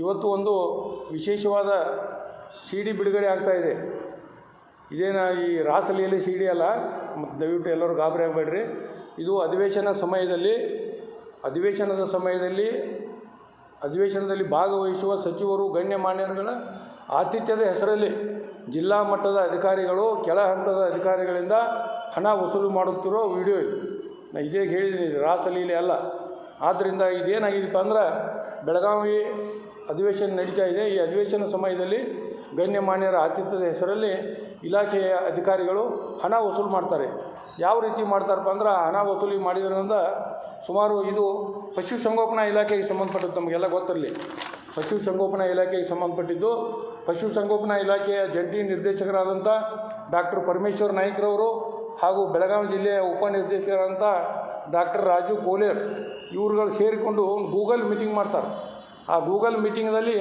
ಇವತ್ತು ಒಂದು ವಿಶೇಷವಾದ ಸಿ ಡಿ ಬಿಡುಗಡೆ ಆಗ್ತಾಯಿದೆ. ಇದೇನ ಈ ರಾಸಲೀಲೆ ಸಿ ಡಿ ಅಲ್ಲ, ಮತ್ತು ದಯವಿಟ್ಟು ಎಲ್ಲರೂ ಗಾಬರಿ ಆಗಬೇಡ್ರಿ. ಇದು ಅಧಿವೇಶನದಲ್ಲಿ ಭಾಗವಹಿಸುವ ಸಚಿವರು ಗಣ್ಯಮಾನ್ಯರುಗಳ ಆತಿಥ್ಯದ ಹೆಸರಲ್ಲಿ ಜಿಲ್ಲಾ ಮಟ್ಟದ ಅಧಿಕಾರಿಗಳು ಕೆಳ ಹಂತದ ಅಧಿಕಾರಿಗಳಿಂದ ಹಣ ವಸೂಲು ಮಾಡುತ್ತಿರೋ ವಿಡಿಯೋ ಇದು. ನಾನು ಇದೇ ಹೇಳಿದ್ದೀನಿ, ಇದು ರಾಸಲೀಲೆ ಅಲ್ಲ. ಆದ್ದರಿಂದ ಇದೇನಾಗಿದೆಯಪ್ಪ ಅಂದ್ರೆ, ಬೆಳಗಾವಿ ಅಧಿವೇಶನ ನಡೀತಾ ಇದೆ. ಈ ಅಧಿವೇಶನ ಸಮಯದಲ್ಲಿ ಗಣ್ಯಮಾನ್ಯರ ಆತಿಥ್ಯದ ಹೆಸರಲ್ಲಿ ಇಲಾಖೆಯ ಅಧಿಕಾರಿಗಳು ಹಣ ವಸೂಲು ಮಾಡ್ತಾರೆ. ಯಾವ ರೀತಿ ಮಾಡ್ತಾರಪ್ಪ ಅಂದ್ರೆ, ಹಣ ವಸೂಲಿ ಮಾಡಿದ್ರಿಂದ ಸುಮಾರು ಇದು ಪಶುಸಂಗೋಪನಾ ಇಲಾಖೆಗೆ ಸಂಬಂಧಪಟ್ಟದ್ದು. ನಮಗೆಲ್ಲ ಗೊತ್ತಿರಲಿ, ಪಶುಸಂಗೋಪನಾ ಇಲಾಖೆಗೆ ಸಂಬಂಧಪಟ್ಟಿದ್ದು. ಪಶುಸಂಗೋಪನಾ ಇಲಾಖೆಯ ಜಂಟಿ ನಿರ್ದೇಶಕರಾದಂಥ ಡಾಕ್ಟರ್ ಪರಮೇಶ್ವರ್ ನಾಯ್ಕರವರು ಹಾಗೂ ಬೆಳಗಾವಿ ಜಿಲ್ಲೆಯ ಉಪನಿರ್ದೇಶಕರಾದಂಥ ಡಾಕ್ಟರ್ ರಾಜು ಕೋಲೇರ್ ಇವ್ರುಗಳು ಸೇರಿಕೊಂಡು ಗೂಗಲ್ ಮೀಟಿಂಗ್ ಮಾಡ್ತಾರೆ. ಆ ಗೂಗಲ್ ಮೀಟಿಂಗ್ನಲ್ಲಿ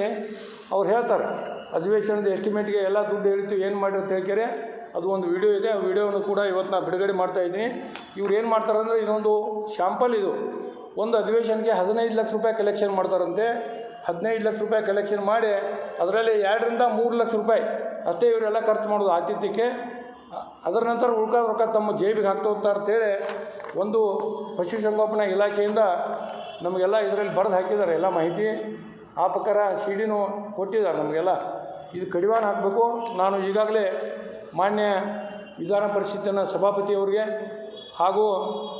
ಅವ್ರು ಹೇಳ್ತಾರೆ, ಅಧಿವೇಶನದ ಎಸ್ಟಿಮೇಟ್ಗೆ ಎಲ್ಲ ದುಡ್ಡು ಹೇಳಿತ್ತು, ಏನು ಮಾಡಿರೋ ಹೇಳ್ತಾರೆ. ಅದು ಒಂದು ವಿಡಿಯೋ ಇದೆ. ಆ ವಿಡಿಯೋವನ್ನು ಕೂಡ ಇವತ್ತು ನಾನು ಬಿಡುಗಡೆ ಮಾಡ್ತಾಯಿದ್ದೀನಿ. ಇವ್ರು ಏನು ಮಾಡ್ತಾರೆ ಅಂದರೆ, ಇದೊಂದು ಶಾಂಪಲ್. ಇದು ಒಂದು ಅಧಿವೇಶನಕ್ಕೆ 15 ಲಕ್ಷ ರೂಪಾಯಿ ಕಲೆಕ್ಷನ್ ಮಾಡ್ತಾರಂತೆ. 15 ಲಕ್ಷ ರೂಪಾಯಿ ಕಲೆಕ್ಷನ್ ಮಾಡಿ ಅದರಲ್ಲಿ 2 ರಿಂದ 3 ಲಕ್ಷ ರೂಪಾಯಿ ಅಷ್ಟೇ ಇವರೆಲ್ಲ ಖರ್ಚು ಮಾಡೋದು ಆತಿಥ್ಯಕ್ಕೆ. ಅದರ ನಂತರ ಉಳ್ಕಾದ ರೊಕ್ಕ ತಮ್ಮ ಜೇಬಿಗೆ ಹಾಕ್ತಾ ಹೋಗ್ತಾರೆ ಅಂತೇಳಿ ಒಂದು ಪಶುಸಂಗೋಪನಾ ಇಲಾಖೆಯಿಂದ ನಮಗೆಲ್ಲ ಇದರಲ್ಲಿ ಬರೆದು ಹಾಕಿದ್ದಾರೆ ಎಲ್ಲ ಮಾಹಿತಿ. ಆ ಪ್ರಕಾರ ಸಿ ಡಿನೂ ಕೊಟ್ಟಿದ್ದಾರೆ ನಮಗೆಲ್ಲ. ಇದು ಕಡಿವಾಣ ಹಾಕಬೇಕು. ನಾನು ಈಗಾಗಲೇ ಮಾನ್ಯ ವಿಧಾನ ಪರಿಷತ್ತಿನ ಸಭಾಪತಿಯವರಿಗೆ ಹಾಗೂ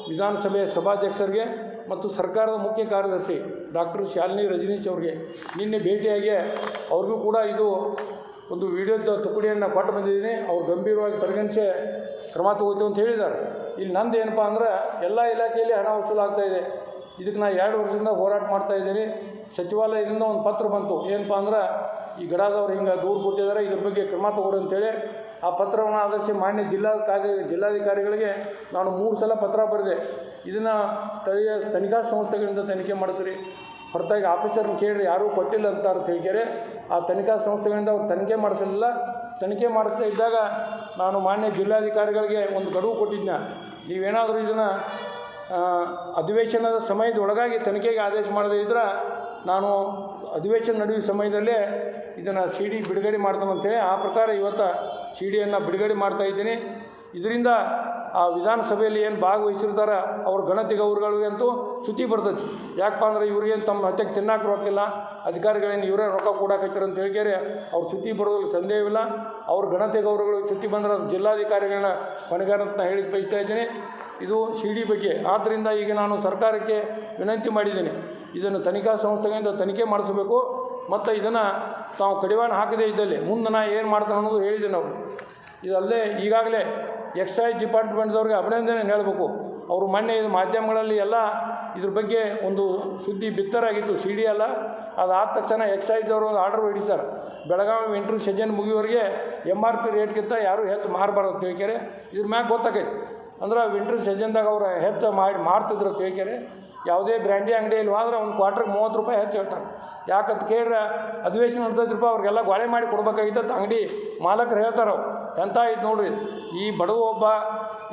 ವಿಧಾನಸಭೆಯ ಸಭಾಧ್ಯಕ್ಷರಿಗೆ ಮತ್ತು ಸರ್ಕಾರದ ಮುಖ್ಯ ಕಾರ್ಯದರ್ಶಿ ಡಾಕ್ಟರ್ ಶಾಲಿನಿ ರಜನೀಶ್ ಅವರಿಗೆ ನಿನ್ನೆ ಭೇಟಿಯಾಗಿ ಅವ್ರಿಗೂ ಕೂಡ ಇದು ಒಂದು ವಿಡಿಯೋದ ತುಕಡಿಯನ್ನು ಕೊಟ್ಟು ಬಂದಿದ್ದೀನಿ. ಅವ್ರು ಗಂಭೀರವಾಗಿ ಪರಿಗಣಿಸಿ ಕ್ರಮ ತಗೋತೀವಿ ಅಂತ ಹೇಳಿದ್ದಾರೆ. ಇಲ್ಲಿ ನಂದು ಏನಪ್ಪ ಅಂದ್ರೆ, ಎಲ್ಲ ಇಲಾಖೆಯಲ್ಲಿ ಹಣ ವಸೂಲಾಗ್ತಾಯಿದೆ. ಇದಕ್ಕೆ ನಾನು 2 ವರ್ಷದಿಂದ ಹೋರಾಟ ಮಾಡ್ತಾಯಿದ್ದೀನಿ. ಸಚಿವಾಲಯದಿಂದ ಒಂದು ಪತ್ರ ಬಂತು. ಏನಪ್ಪ ಅಂದ್ರೆ, ಈ ಗಡಾದವ್ರು ಹಿಂಗೆ ದೂರು ಕೊಟ್ಟಿದ್ದಾರೆ, ಇದ್ರ ಬಗ್ಗೆ ಕ್ರಮ ತಗೊಳ್ಳಿ ಅಂತೇಳಿ. ಆ ಪತ್ರವನ್ನು ಆಧರಿಸಿ ಮಾನ್ಯ ಜಿಲ್ಲಾಧಿಕಾರಿಗಳಿಗೆ ನಾನು 3 ಸಲ ಪತ್ರ ಬರೆದೆ. ಇದನ್ನು ಸ್ಥಳೀಯ ತನಿಖಾ ಸಂಸ್ಥೆಗಳಿಂದ ತನಿಖೆ ಮಾಡ್ತೀರಿ, ಹೊರತಾಗಿ ಆಫೀಸರ್ನ ಕೇಳಿ ಯಾರೂ ಕೊಟ್ಟಿಲ್ಲ ಅಂತಾರೆ ಅಂತ ಹೇಳ್ತಾರೆ. ಆ ತನಿಖಾ ಸಂಸ್ಥೆಗಳಿಂದ ಅವ್ರು ತನಿಖೆ ಮಾಡಿಸಲಿಲ್ಲ. ತನಿಖೆ ಮಾಡ್ತಾ ಇದ್ದಾಗ ನಾನು ಮಾನ್ಯ ಜಿಲ್ಲಾಧಿಕಾರಿಗಳಿಗೆ ಒಂದು ಗಡುವು ಕೊಟ್ಟಿದ್ದೆ. ನೀವೇನಾದರೂ ಇದನ್ನು ಅಧಿವೇಶನದ ಸಮಯದೊಳಗಾಗಿ ತನಿಖೆಗೆ ಆದೇಶ ಮಾಡದೇ ಇದ್ದರೆ ನಾನು ಅಧಿವೇಶನ ನಡೆಯುವ ಸಮಯದಲ್ಲೇ ಇದನ್ನು ಸಿ ಡಿ ಬಿಡುಗಡೆ ಮಾಡ್ತಾನಂತೇಳಿ ಆ ಪ್ರಕಾರ ಇವತ್ತು ಸಿ ಡಿಯನ್ನು ಬಿಡುಗಡೆ ಮಾಡ್ತಾಯಿದ್ದೀನಿ. ಇದರಿಂದ ಆ ವಿಧಾನಸಭೆಯಲ್ಲಿ ಏನು ಭಾಗವಹಿಸಿರ್ತಾರೆ ಅವ್ರ ಗಣತಿಗೌರಗಳಿಗಂತೂ ಚ್ಯುತಿ ಬರ್ತದೆ. ಯಾಕಪ್ಪ ಅಂದ್ರೆ, ಇವ್ರಿಗೇನು ತಮ್ಮ ಹೊಟ್ಟೆಗೆ ತಿನ್ನಕ್ಕೆ ರೊಕ್ಕಿಲ್ಲ, ಅಧಿಕಾರಿಗಳೇನು ಇವರೇ ರೊಕ್ಕ ಕೊಡಾಕತ್ತಾರೆ ಅಂತ ಹೇಳ್ಕೇರಿ ಅವ್ರು ಚ್ಯುತಿ ಬರೋದ್ರಲ್ಲಿ ಸಂದೇಹವಿಲ್ಲ. ಅವ್ರ ಗಣತಿಗೌರಗಳಿಗೆ ಚ್ಯುತಿ ಬಂದ್ರೆ ಅದು ಜಿಲ್ಲಾಧಿಕಾರಿಗಳನ್ನ ಹೊಣೆಗಾರ ಅಂತ ಹೇಳಿ ಬಯಸ್ತಾ ಇದ್ದೀನಿ. ಇದು ಸಿ ಡಿ ಬಗ್ಗೆ. ಆದ್ದರಿಂದ ಈಗ ನಾನು ಸರ್ಕಾರಕ್ಕೆ ವಿನಂತಿ ಮಾಡಿದ್ದೀನಿ, ಇದನ್ನು ತನಿಖಾ ಸಂಸ್ಥೆಗಳಿಂದ ತನಿಖೆ ಮಾಡಿಸಬೇಕು. ಮತ್ತು ಇದನ್ನು ತಾವು ಕಡಿವಾಣ ಹಾಕದೇ ಇದ್ದಲ್ಲಿ ಮುಂದೆ ನಾ ಏನು ಮಾಡ್ತಾನೆ ಅನ್ನೋದು ಹೇಳಿದ್ದೀನಿ ನಾವು. ಇದಲ್ಲದೆ ಈಗಾಗಲೇ ಎಕ್ಸೈಸ್ ಡಿಪಾರ್ಟ್ಮೆಂಟ್ದವ್ರಿಗೆ ಅಭಿನಂದನೆ ಹೇಳಬೇಕು. ಅವರು ಮೊನ್ನೆ ಇದು ಮಾಧ್ಯಮಗಳಲ್ಲಿ ಎಲ್ಲ ಇದ್ರ ಬಗ್ಗೆ ಒಂದು ಸುದ್ದಿ ಬಿತ್ತರಾಗಿತ್ತು, ಸಿ ಡಿ ಅಲ್ಲ. ಅದಾದ ತಕ್ಷಣ ಎಕ್ಸೈಸ್ದವರು ಒಂದು ಆರ್ಡರ್ ಹೊಡಿತಾರೆ, ಬೆಳಗಾವಿ ವಿಂಟ್ರ್ ಸೀಸನ್ ಮುಗಿಯುವವರೆಗೆ MRP ರೇಟ್ಗಿಂತ ಯಾರೂ ಹೆಚ್ಚು ಮಾರಬಾರ್ದು ಅಂತ ಹೇಳ್ತಾರೆ. ಇದ್ರ ಮ್ಯಾಗ ಗೊತ್ತಾಗೈತೆ ಅಂದ್ರೆ, ವಿಂಟ್ರ್ ಸೀಸನ್ದಾಗ ಅವ್ರು ಹೆಚ್ಚು ಮಾರ್ತಿದ್ರು ಅಂತ ಹೇಳ್ತಾರೆ. ಯಾವುದೇ ಬ್ರ್ಯಾಂಡಿ ಅಂಗಡಿಯಲ್ಲಿ ಹೋದ್ರೆ ಒಂದು ಕ್ವಾರ್ಟ್ರಿಗೆ 30 ರೂಪಾಯಿ ಹೆಚ್ಚು ಹೇಳ್ತಾರೆ. ಯಾಕಂತ ಕೇಳಿದ್ರೆ ಅಧಿವೇಶನ ರೂಪಾಯಿ ಅವ್ರಿಗೆಲ್ಲ ಗೋಳೆ ಮಾಡಿ ಕೊಡ್ಬೇಕಾಗಿತ್ತು ಅಂಗಡಿ ಮಾಲಕರು ಹೇಳ್ತಾರೆ. ಎಂಥ ಇದು ನೋಡ್ರಿ, ಈ ಬಡವ ಒಬ್ಬ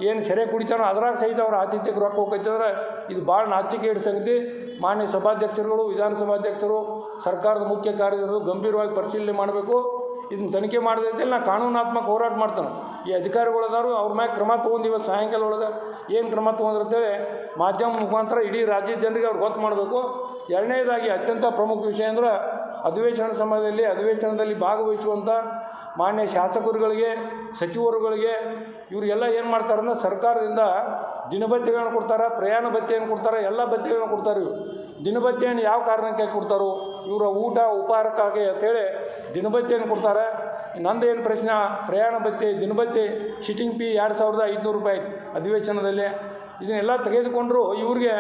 ಏನು ಸೆರೆ ಕುಡಿತಾನೋ ಅದ್ರಾಗ ಸಹಿತ ಅವ್ರ ಆತಿಥ್ಯಕ್ಕೆ ರೊಕ್ಕ ಹೋಗ್ತಂದ್ರೆ ಇದು ಭಾಳ ನಾಚಿಕೆ ಇಡೋ ಸಂಗತಿ. ಮಾನ್ಯ ಸಭಾಧ್ಯಕ್ಷರುಗಳು, ವಿಧಾನಸಭಾಧ್ಯಕ್ಷರು, ಸರ್ಕಾರದ ಮುಖ್ಯ ಕಾರ್ಯದರ್ಶಿಗಳು ಗಂಭೀರವಾಗಿ ಪರಿಶೀಲನೆ ಮಾಡಬೇಕು. ಇದನ್ನು ತನಿಖೆ ಮಾಡದೈತೆ ನಾನು ಕಾನೂನಾತ್ಮಕ ಹೋರಾಟ ಮಾಡ್ತಾನೆ. ಈ ಅಧಿಕಾರಿಗಳದಾರು ಅವ್ರ ಮ್ಯಾಗ ಕ್ರಮ ತೊಗೊಂಡು ಇವತ್ತು ಸಾಯಂಕಾಲ ಒಳಗೆ ಏನು ಕ್ರಮ ತೊಗೊಂಡಿರ್ತೇವೆ ಮಾಧ್ಯಮ ಮುಖಾಂತರ ಇಡೀ ರಾಜ್ಯದ ಜನರಿಗೆ ಅವ್ರು ಗೊತ್ತು ಮಾಡಬೇಕು. ಎರಡನೇದಾಗಿ ಅತ್ಯಂತ ಪ್ರಮುಖ ವಿಷಯ ಅಂದರೆ, ಅಧಿವೇಶನ ಸಮಯದಲ್ಲಿ ಅಧಿವೇಶನದಲ್ಲಿ ಭಾಗವಹಿಸುವಂಥ ಮಾನ್ಯ ಶಾಸಕರುಗಳಿಗೆ, ಸಚಿವರುಗಳಿಗೆ ಇವರಿಗೆಲ್ಲ ಏನು ಮಾಡ್ತಾರೆ ಅಂದರೆ, ಸರ್ಕಾರದಿಂದ ದಿನಭತ್ಯೆಗಳನ್ನು ಕೊಡ್ತಾರೆ, ಪ್ರಯಾಣ ಭತ್ಯೆಯನ್ನು ಕೊಡ್ತಾರೆ, ಎಲ್ಲ ಭತ್ಯೆಗಳನ್ನು ಕೊಡ್ತಾರೆ. ಇವರು ದಿನಭತ್ಯೆಯನ್ನು ಯಾವ ಕಾರಣಕ್ಕೆ ಕೊಡ್ತಾರೋ, ಇವರ ಊಟ ಉಪಹಾರಕ್ಕಾಗಿ ಅಂತೇಳಿ ದಿನಭತ್ಯೆಯನ್ನು ಕೊಡ್ತಾರೆ. ನಂದೇನು ಪ್ರಶ್ನೆ, ಪ್ರಯಾಣ ಭತ್ಯೆ, ದಿನಭತ್ಯೆ, ಸಿಟ್ಟಿಂಗ್ ಫೀ 2500 ರೂಪಾಯಿ ಅಧಿವೇಶನದಲ್ಲಿ. ಇದನ್ನೆಲ್ಲ ತೆಗೆದುಕೊಂಡರೂ ಇವ್ರಿಗೆ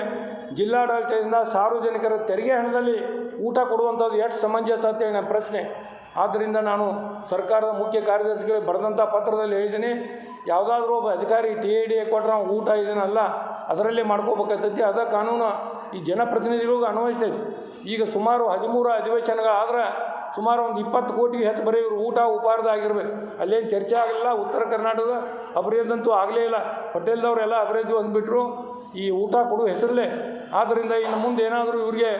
ಜಿಲ್ಲಾಡಳಿತದಿಂದ ಸಾರ್ವಜನಿಕರ ತೆರಿಗೆ ಹಣದಲ್ಲಿ ಊಟ ಕೊಡುವಂಥದ್ದು ಎಷ್ಟು ಸಮಂಜಸ ಅಂತೇಳಿ ನನ್ನ ಪ್ರಶ್ನೆ. ಆದ್ದರಿಂದ ನಾನು ಸರ್ಕಾರದ ಮುಖ್ಯ ಕಾರ್ಯದರ್ಶಿಗಳಿಗೆ ಬರೆದಂಥ ಪತ್ರದಲ್ಲಿ ಹೇಳಿದ್ದೀನಿ, ಯಾವುದಾದ್ರೂ ಒಬ್ಬ ಅಧಿಕಾರಿ TID ಕೊಟ್ಟರೆ ನಾವು ಊಟ ಇದನ್ನಲ್ಲ ಅದರಲ್ಲೇ ಮಾಡ್ಕೋಬೇಕಾಗ್ತೈತಿ. ಅದ ಕಾನೂನು ಈ ಜನಪ್ರತಿನಿಧಿಗಳಿಗೂ ಅನ್ವಯಿಸ್ತೈತಿ. ಈಗ ಸುಮಾರು 13 ಅಧಿವೇಶನಗಳಾದ್ರೆ ಸುಮಾರು ಒಂದು 20 ಕೋಟಿಗೆ ಹೆಚ್ಚು ಬರೀ ಇವರು ಊಟ ಉಪಹಾರದಾಗಿರ್ಬೇಕು. ಅಲ್ಲೇನು ಚರ್ಚೆ ಆಗಲಿಲ್ಲ. ಉತ್ತರ ಕರ್ನಾಟಕದ ಅಭಿವೃದ್ಧಂತೂ ಆಗಲೇ ಇಲ್ಲ. ಪಟೇಲ್ದವರೆಲ್ಲ ಅಭಿವೃದ್ಧಿ ಅಂದ್ಬಿಟ್ರು ಈ ಊಟ ಕೊಡುವ ಹೆಸರಲ್ಲೇ. ಆದ್ದರಿಂದ ಇನ್ನು ಮುಂದೆ ಏನಾದರೂ ಇವ್ರಿಗೆ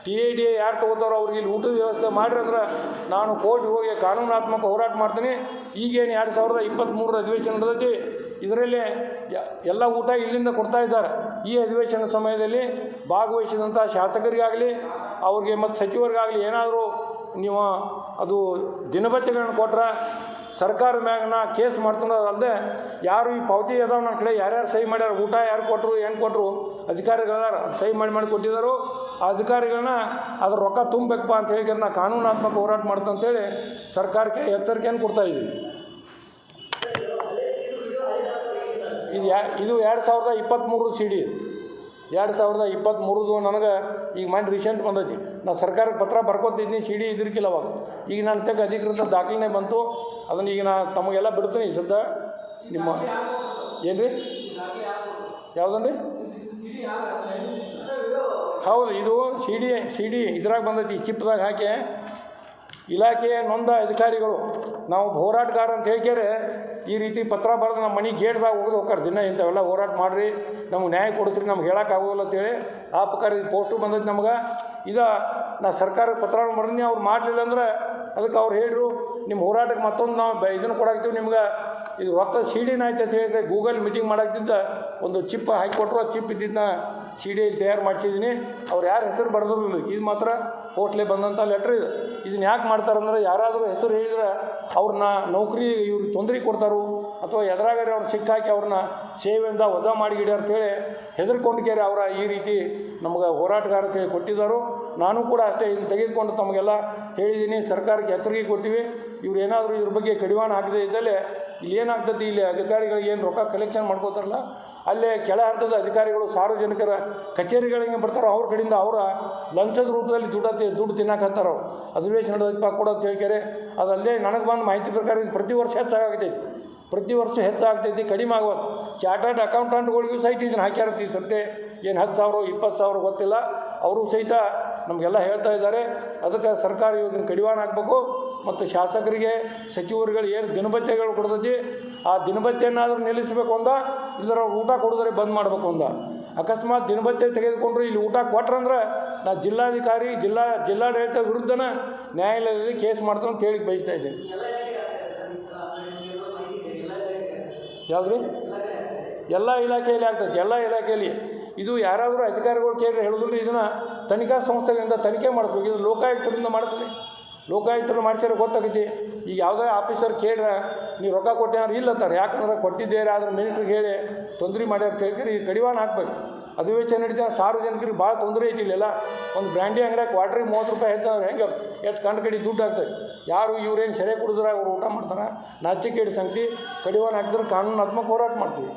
TID ಯಾರು ತೊಗೋತಾರೋ ಅವ್ರಿಗೆ ಇಲ್ಲಿ ಊಟದ ವ್ಯವಸ್ಥೆ ಮಾಡಿರಿ ಅಂದ್ರೆ ನಾನು ಕೋರ್ಟ್ಗೆ ಹೋಗಿ ಕಾನೂನಾತ್ಮಕ ಹೋರಾಟ ಮಾಡ್ತೀನಿ. ಈಗೇನು 2023 ಅಧಿವೇಶನ ನಡೆದೈತಿ, ಇದರಲ್ಲಿ ಎಲ್ಲ ಊಟ ಇಲ್ಲಿಂದ ಕೊಡ್ತಾ ಇದ್ದಾರೆ. ಈ ಅಧಿವೇಶನ ಸಮಯದಲ್ಲಿ ಭಾಗವಹಿಸಿದಂಥ ಶಾಸಕರಿಗಾಗಲಿ ಅವ್ರಿಗೆ ಮತ್ತು ಸಚಿವರಿಗಾಗಲಿ ಏನಾದರೂ ನೀವು ಅದು ದಿನಬತ್ತೆಗಳನ್ನು ಕೊಟ್ರೆ ಸರ್ಕಾರದ ಮ್ಯಾಗ ಕೇಸ್ ಮಾಡ್ತನ್ನೋದಲ್ಲದೆ ಯಾರು ಈ ಪಾವತಿ ಅದಾವ ನನ್ನ ಕಡೆ ಯಾರ್ಯಾರು ಸಹಿ ಮಾಡ್ಯಾರ, ಊಟ ಯಾರು ಕೊಟ್ಟರು ಏನು ಕೊಟ್ಟರು ಅಧಿಕಾರಿಗಳದಾರ ಸಹಿ ಮಾಡಿ ಕೊಟ್ಟಿದ್ದಾರೋ ಆ ಅಧಿಕಾರಿಗಳನ್ನ ಅದ್ರ ರೊಕ್ಕ ತುಂಬಬೇಕಪ್ಪ ಅಂತ ಹೇಳಿ ನಾ ಕಾನೂನಾತ್ಮಕ ಹೋರಾಟ ಮಾಡ್ತಂತೇಳಿ ಸರ್ಕಾರಕ್ಕೆ ಎಚ್ಚರಿಕೆಯನ್ನು ಕೊಡ್ತಾಯಿದ್ದೀವಿ. ಇದು 2023 CD 2023 ನನಗೆ ಈಗ ಮನೆ ರೀಸೆಂಟ್ ಬಂದೈತಿ. ನಾನು ಸರ್ಕಾರಕ್ಕೆ ಪತ್ರ ಬರ್ಕೊತಿದ್ದೀನಿ, CD ಇದ್ರಿಕಿಲ್ಲ ಅವಾಗ. ಈಗ ನನ್ನ ತೆಗೆ ಅಧಿಕೃತ ದಾಖಲೆ ಬಂತು. ಅದನ್ನು ಈಗ ನಾ ತಮಗೆಲ್ಲ ಬಿಡ್ತೀನಿ ಸದ್ಯ. ನಿಮ್ಮ ಏನು ರೀ ಯಾವುದನ್ರಿ? ಹೌದು, ಇದು CD ಇದ್ರಾಗ ಬಂದೈತಿ, ಚಿಪ್ಪದಾಗ ಹಾಕಿ ಇಲಾಖೆಯ ನೊಂದ ಅಧಿಕಾರಿಗಳು ನಾವು ಹೋರಾಟಗಾರ ಅಂತ ಹೇಳ್ಕ್ಯಾರೆ ಈ ರೀತಿ ಪತ್ರ ಬರೆದು ನಮ್ಮ ಮನೆ ಗೇಟ್ದಾಗ ಹೋಗೋದು ಹೋಗ್ತಾರೆ. ದಿನ ಇಂಥವೆಲ್ಲ ಹೋರಾಟ ಮಾಡಿರಿ, ನಮ್ಗೆ ನ್ಯಾಯ ಕೊಡಿಸ್ರಿ, ನಮ್ಗೆ ಹೇಳೋಕ್ಕಾಗೋದಿಲ್ಲ ಅಂತೇಳಿ ಆ ಪ್ರಕಾರ ಇದು ಪೋಸ್ಟು ಬಂದೈತೆ ನಮ್ಗೆ. ನಾ ಸರ್ಕಾರಕ್ಕೆ ಪತ್ರ ಬರೆದಿನಿ, ಅವ್ರು ಮಾಡಲಿಲ್ಲ ಅಂದ್ರೆ ಅದಕ್ಕೆ ಅವ್ರು ಹೇಳಿದ್ರು ನಿಮ್ಮ ಹೋರಾಟಕ್ಕೆ ಮತ್ತೊಂದು ನಾವು ಇದನ್ನು ಕೊಡಾಕ್ತೀವಿ ನಿಮ್ಗೆ, ಇದು ರೊಕ್ಕ CD ಆಯ್ತು ಅಂತ ಹೇಳಿದ್ರೆ ಗೂಗಲ್ ಮೀಟಿಂಗ್ ಮಾಡಾಕ್ತಿದ್ದ ಒಂದು ಚಿಪ್ ಹಾಕಿಕೊಟ್ರು. ಆ ಚಿಪ್ ಇದ್ದಿದ್ದನ್ನ CD ತಯಾರು ಮಾಡಿಸಿದ್ದೀನಿ. ಅವ್ರು ಯಾರು ಹೆಸರು ಬರೆದಿರಲಿಲ್ಲ, ಇದು ಮಾತ್ರ ಪೋಸ್ಟ್ಲೇ ಬಂದಂಥ ಲೆಟ್ರ್ ಇದು. ಇದನ್ನು ಯಾಕೆ ಮಾಡ್ತಾರಂದ್ರೆ ಯಾರಾದರೂ ಹೆಸರು ಹೇಳಿದ್ರೆ ಅವ್ರನ್ನ ನೌಕರಿ ಇವ್ರಿಗೆ ತೊಂದರೆ ಕೊಡ್ತಾರೋ ಅಥವಾ ಎದುರಾಗರೆ ಅವ್ರನ್ನ ಸಿಕ್ಕಾಕಿ ಅವ್ರನ್ನ ಸೇವೆಯಿಂದ ವಜಾ ಮಾಡಿಗಿಡ್ಯಾರ ಅಂತೇಳಿ ಹೆದರ್ಕೊಂಡ್ಕೇರಿ ಅವರ ಈ ರೀತಿ ನಮ್ಗೆ ಹೋರಾಟಗಾರ ಅಂತೇಳಿ ಕೊಟ್ಟಿದ್ದಾರೋ. ನಾನು ಕೂಡ ಅಷ್ಟೇ ಇದನ್ನು ತೆಗೆದುಕೊಂಡು ತಮಗೆಲ್ಲ ಹೇಳಿದ್ದೀನಿ, ಸರ್ಕಾರಕ್ಕೆ ಎಚ್ಚರಿಕೆ ಕೊಟ್ಟಿವಿ. ಇವ್ರು ಏನಾದರೂ ಇದ್ರ ಬಗ್ಗೆ ಕಡಿವಾಣ ಹಾಕದೇ ಇದ್ದಲ್ಲಿ ಇಲ್ಲಿ ಏನಾಗ್ತದೆ, ಇಲ್ಲಿ ಅಧಿಕಾರಿಗಳಿಗೆ ಏನು ರೊಕ್ಕ ಕಲೆಕ್ಷನ್ ಮಾಡ್ಕೋತಾರಲ್ಲ ಅಲ್ಲೇ ಕೆಳ ಹಂತದ ಅಧಿಕಾರಿಗಳು ಸಾರ್ವಜನಿಕರ ಕಚೇರಿಗಳಿಗೆ ಬರ್ತಾರೋ ಅವ್ರ ಕಡೆಯಿಂದ ಅವರ ಲಂಚದ ರೂಪದಲ್ಲಿ ದುಡ್ಡು ತಿನ್ನಕತ್ತಾರ. ಅವ್ರು ಅಧಿವೇಶನ ನಡೆದಪ್ಪ ಕೊಡೋದು ಹೇಳ್ಕ್ಯಾರೆ. ಅದಲ್ಲದೆ ನನಗೆ ಬಂದು ಮಾಹಿತಿ ಪ್ರಕಾರ ಇದು ಪ್ರತಿ ವರ್ಷ ಹೆಚ್ಚಾಗ್ತೈತಿ, ಕಡಿಮೆ ಆಗೋದು. ಚಾರ್ಟರ್ಡ್ ಅಕೌಂಟೆಂಟ್ಗಳಿಗೂ ಸಹಿತ ಇದನ್ನು ಹಾಕ್ಯಾರತ್ತಿ ಸರ್ತೆ ಏನು 10,000 20,000 ಗೊತ್ತಿಲ್ಲ, ಅವರು ಸಹಿತ ನಮಗೆಲ್ಲ ಹೇಳ್ತಾ ಇದ್ದಾರೆ. ಅದಕ್ಕೆ ಸರ್ಕಾರ ಇದನ್ನು ಕಡಿವಾಣ ಹಾಕಬೇಕು. ಮತ್ತು ಶಾಸಕರಿಗೆ ಸಚಿವರುಗಳು ಏನು ದಿನಭತ್ಯೆಗಳು ಕೊಡ್ತೈತಿ ಆ ದಿನಭತ್ಯೆಯನ್ನಾದರೂ ನಿಲ್ಲಿಸಬೇಕು ಅಂದ, ಇಲ್ಲರ ಊಟ ಕೊಡಿದ್ರೆ ಬಂದ್ ಮಾಡಬೇಕು ಅಂದ. ಅಕಸ್ಮಾತ್ ದಿನಭತ್ಯೆ ತೆಗೆದುಕೊಂಡ್ರೆ ಇಲ್ಲಿ ಊಟ ಕೊಟ್ರಂದ್ರೆ ನಾ ಜಿಲ್ಲಾಧಿಕಾರಿ ಜಿಲ್ಲಾಡಳಿತ ವಿರುದ್ಧನ ನ್ಯಾಯಾಲಯದಲ್ಲಿ ಕೇಸ್ ಮಾಡ್ತಾನೆ ಅಂತ ಹೇಳಿ ಬಯಸ್ತಾ ಇದ್ದೀನಿ. ಯಾವುದ್ರಿ? ಎಲ್ಲ ಇಲಾಖೆಯಲ್ಲಿ ಆಗ್ತದೆ, ಎಲ್ಲ ಇಲಾಖೆಯಲ್ಲಿ. ಇದು ಯಾರಾದರೂ ಅಧಿಕಾರಿಗಳು ಕೇಳಿ ಹೇಳೋದಿಲ್ಲ, ಇದನ್ನು ತನಿಖಾ ಸಂಸ್ಥೆಗಳಿಂದ ತನಿಖೆ ಮಾಡಿಸ್ಬೇಕು. ಇದು ಲೋಕಾಯುಕ್ತರಿಂದ ಮಾಡಿಸ್ಲಿ, ಲೋಕಾಯುಕ್ತರು ಮಾಡಿಸಿದ್ರೆ ಗೊತ್ತಾಗೈತಿ. ಈಗ ಯಾವುದೇ ಆಫೀಸರ್ ಕೇಳ್ರೆ ನೀವು ರೊಕ್ಕ ಕೊಟ್ಟೇನಾರು ಇಲ್ಲತ್ತಾರೆ, ಯಾಕಂದ್ರೆ ಕೊಟ್ಟಿದ್ದೇರೆ ಆದ್ರೆ ಮಿನಿಟ್ರಿಗೆ ಹೇಳಿ ತೊಂದರೆ ಮಾಡ್ಯಾರ ಅಂತ ಹೇಳ್ಕರಿ ಈಗ ಕಡಿವಾಣ ಹಾಕ್ಬೇಕು. ಅಧಿವೇಶನ ನಡೀತಾ ಸಾರ್ವಜನಿಕರಿಗೆ ಭಾಳ ತೊಂದರೆ ಐತಿ. ಇಲ್ಲೆಲ್ಲ ಒಂದು ಬ್ರ್ಯಾಂಡಿ ಅಂಗಡಿಯಾಗ ಕ್ವಾಟ್ರಿಗೆ 30 ರೂಪಾಯಿ ಹೆಚ್ಚಂದ್ರೆ ಹೆಂಗೆ ಎಷ್ಟು ಕಂಡು ಕಡೆ ದುಡ್ಡು ಆಗ್ತದೆ. ಯಾರು ಇವ್ರೇನು ಸರಿಯಾಗಿ ಕುಡಿದ್ರೆ ಅವ್ರು ಊಟ ಮಾಡ್ತಾರೆ, ನಾಚಿಕೆಡಿ ಸಂಗತಿ. ಕಡಿವಾಣ ಹಾಕಿದ್ರೆ ಕಾನೂನಾತ್ಮಕ ಹೋರಾಟ ಮಾಡ್ತೀವಿ.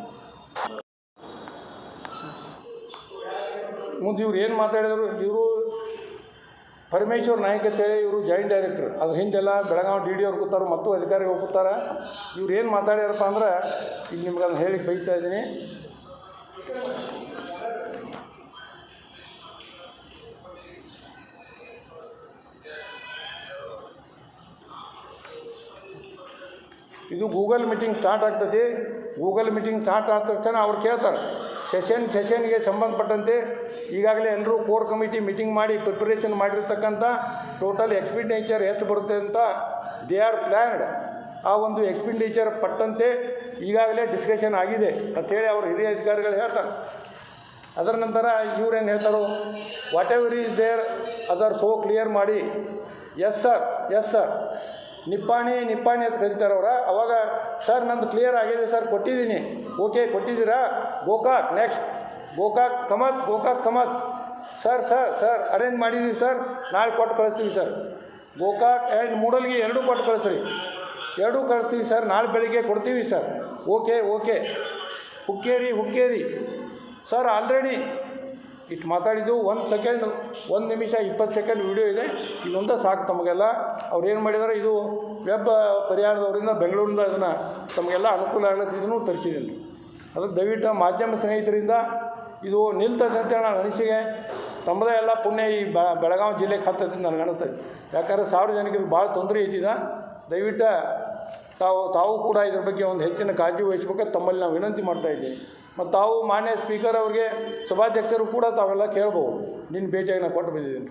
ಮುಂದೆ ಇವ್ರು ಏನು ಮಾತಾಡಿದ್ರು, ಇವರು ಪರಮೇಶ್ವರ್ ನಾಯ್ಕ ಅಂತೇಳಿ ಇವರು ಜಾಯಿಂಟ್ ಡೈರೆಕ್ಟರ್. ಅದ್ರ ಹಿಂದೆಲ್ಲ ಬೆಳಗಾವಿ DD ಅವ್ರು ಕೂತಾರೆ ಮತ್ತು ಅಧಿಕಾರಿಗಳು ಕೂತಾರೆ. ಇವ್ರು ಏನು ಮಾತಾಡ್ಯಾರಪ್ಪ ಅಂದ್ರೆ ಈಗ ನಿಮ್ಗೆ ಅದನ್ನು ಹೇಳಿ ಬಯಸ್ತಾ ಇದ್ದೀನಿ. ಇದು ಗೂಗಲ್ ಮೀಟಿಂಗ್ ಸ್ಟಾರ್ಟ್ ಆಗ್ತದೆ. ಗೂಗಲ್ ಮೀಟಿಂಗ್ ಸ್ಟಾರ್ಟ್ ಆದ ತಕ್ಷಣ ಅವ್ರು ಕೇಳ್ತಾರೆ ಸೆಷನ್ಗೆ ಸಂಬಂಧಪಟ್ಟಂತೆ ಈಗಾಗಲೇ ಎಲ್ಲರೂ ಕೋರ್ ಕಮಿಟಿ ಮೀಟಿಂಗ್ ಮಾಡಿ ಪ್ರಿಪ್ರೇಷನ್ ಮಾಡಿರ್ತಕ್ಕಂಥ ಟೋಟಲ್ ಎಕ್ಸ್ಪೆಂಡಿಚರ್ ಎಷ್ಟು ಬರುತ್ತೆ ಅಂತ ದೇ ಆರ್ ಪ್ಲ್ಯಾನ್ಡ್. ಆ ಒಂದು ಎಕ್ಸ್ಪೆಂಡಿಚರ್ ಪಟ್ಟಂತೆ ಈಗಾಗಲೇ ಡಿಸ್ಕಷನ್ ಆಗಿದೆ ಅಂಥೇಳಿ ಅವರು ಹಿರಿಯ ಅಧಿಕಾರಿಗಳು ಹೇಳ್ತಾರೆ. ಅದರ ನಂತರ ಇವ್ರೇನು ಹೇಳ್ತಾರೋ, whatever is there other so clear ಮಾಡಿ. ಎಸ್ ಸರ್ ನಿಪ್ಪಾಣಿ ಅಂತ ಕರೀತಾರೆ ಅವ್ರ. ಅವಾಗ ಸರ್ ನಂದು ಕ್ಲಿಯರ್ ಆಗಿದೆ ಸರ್, ಕೊಟ್ಟಿದ್ದೀನಿ. ಓಕೆ ಕೊಟ್ಟಿದ್ದೀರಾ? Gokak next, Gokak cometh sir arrange ಮಾಡಿದ್ದೀವಿ ಸರ್, ನಾಳೆ ಕೊಟ್ಟು ಕಳಿಸ್ತೀವಿ ಸರ್. ಗೋಕಾಕ್ ಆ್ಯಂಡ್ ಮೂಡಲ್ಗಿ ಎರಡೂ ಕೊಟ್ಟು ಕಳಿಸ್ರಿ, ಎರಡೂ ಕಳಿಸ್ತೀವಿ ಸರ್, ನಾಳೆ ಬೆಳಿಗ್ಗೆ ಕೊಡ್ತೀವಿ sir. Okay Hukkeri sir already ಇಷ್ಟು ಮಾತಾಡಿದ್ದು 1 ನಿಮಿಷ 20 ಸೆಕೆಂಡ್ ವಿಡಿಯೋ ಇದೆ. ಇದೊಂದು ಸಾಕು ತಮಗೆಲ್ಲ. ಅವ್ರು ಏನು ಮಾಡಿದ್ದಾರೆ, ಇದು ವೆಬ್ ಪರಿಹಾರದವರಿಂದ ಬೆಂಗಳೂರಿಂದ ಇದನ್ನು ತಮಗೆಲ್ಲ ಅನುಕೂಲ ಆಗ್ಲತ್ತ ಇದನ್ನು ತರಿಸಿದ್ದೀನಿ. ಅದಕ್ಕೆ ದಯವಿಟ್ಟು ಮಾಧ್ಯಮ ಸ್ನೇಹಿತರಿಂದ ಇದು ನಿಲ್ತದೆ ಅಂತೇಳಿ ನಾನು ಅನಿಸಿಕೆ. ತಮ್ಮದೇ ಎಲ್ಲ ಪುಣ್ಯ ಈ ಬೆಳಗಾವಿ ಜಿಲ್ಲೆಗೆ ಹತ್ತೈತೆ ನನಗೆ ಅನಿಸ್ತೈತೆ. ಯಾಕಂದರೆ ಸಾರ್ವಜನಿಕರಿಗೆ ಭಾಳ ತೊಂದರೆ ಐತಿದ. ದಯವಿಟ್ಟು ತಾವು ಕೂಡ ಇದ್ರ ಬಗ್ಗೆ ಒಂದು ಹೆಚ್ಚಿನ ಕಾಳಜಿ ವಹಿಸ್ಬೇಕಂತ ತಮ್ಮಲ್ಲಿ ನಾವು ವಿನಂತಿ ಮಾಡ್ತಾಯಿದ್ದೀವಿ. ಮತ್ತು ತಾವು ಮಾನ್ಯ ಸ್ಪೀಕರ್ ಅವ್ರಿಗೆ, ಸಭಾಧ್ಯಕ್ಷರು ಕೂಡ ತಾವೆಲ್ಲ ಕೇಳ್ಬೋದು. ನಿನ್ನ ಭೇಟಿಯಾಗಿ ನಾನು ಕೊಟ್ಟು ಬಂದಿದ್ದೀನಿ.